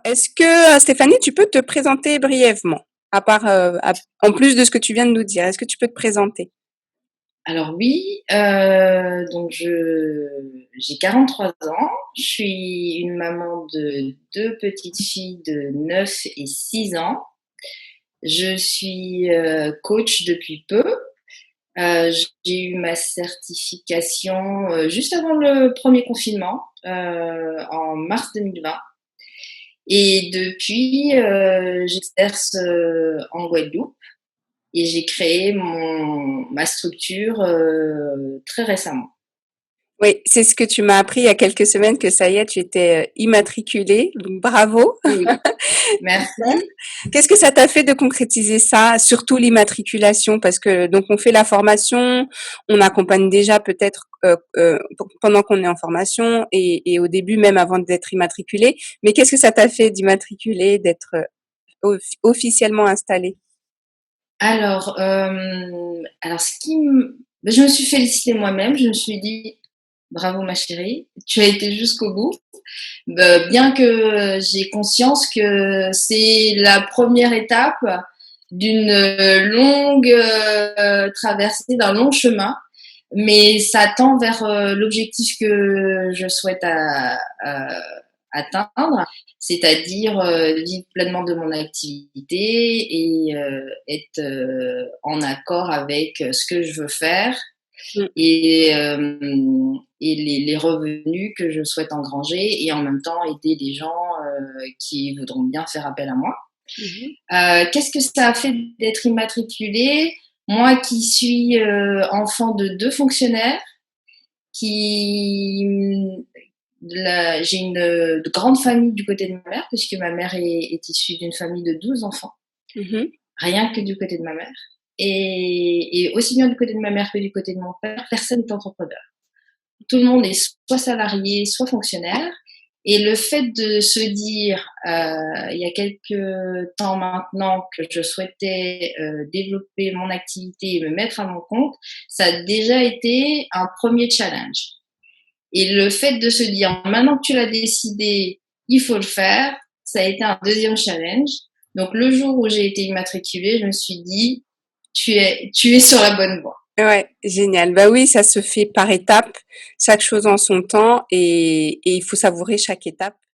Est-ce que, Stéphanie, tu peux te présenter brièvement, à part, en plus de ce que tu viens de nous dire, est-ce que tu peux te présenter? Alors oui, donc j'ai 43 ans. Je suis une maman de 2 petites filles de 9 et 6 ans. Je suis, coach depuis peu. J'ai eu ma certification, juste avant le premier confinement, en mars 2020 et depuis, j'exerce, en Guadeloupe et j'ai créé ma structure, très récemment. Oui, c'est ce que tu m'as appris il y a quelques semaines que ça y est, tu étais, immatriculée, donc bravo. Oui, merci. Qu'est-ce que ça t'a fait de concrétiser ça? Surtout l'immatriculation, parce que donc on fait la formation, on accompagne déjà peut-être, pendant qu'on est en formation et au début même avant d'être immatriculé. Mais qu'est-ce que ça t'a fait d'immatriculer, d'être, officiellement installée? Alors ce qui me je me suis félicitée moi-même, je me suis dit: «Bravo ma chérie, tu as été jusqu'au bout». Bien que j'ai conscience que c'est la première étape d'une longue traversée, d'un long chemin, mais ça tend vers l'objectif que je souhaite atteindre, c'est-à-dire vivre pleinement de mon activité et être en accord avec ce que je veux faire Mmh. et, et les revenus que je souhaite engranger et en même temps aider les gens qui voudront bien faire appel à moi. Mmh. Qu'est-ce que ça a fait d'être immatriculée? Moi qui suis enfant de deux fonctionnaires, qui j'ai une de grande famille du côté de ma mère, puisque ma mère est issue d'une famille de 12 enfants, Mmh. rien que du côté de ma mère. Et aussi bien du côté de ma mère que du côté de mon père, personne n'est entrepreneur. Tout le monde est soit salarié, soit fonctionnaire. Et le fait de se dire, il y a quelques temps maintenant, que je souhaitais développer mon activité et me mettre à mon compte, ça a déjà été un premier challenge. Et le fait de se dire, maintenant que tu l'as décidé, il faut le faire, ça a été un deuxième challenge. Donc le jour où j'ai été immatriculée, je me suis dit, tu es sur la bonne voie. Ouais, génial. Bah oui, ça se fait par étapes, chaque chose en son temps et il faut savourer chaque étape.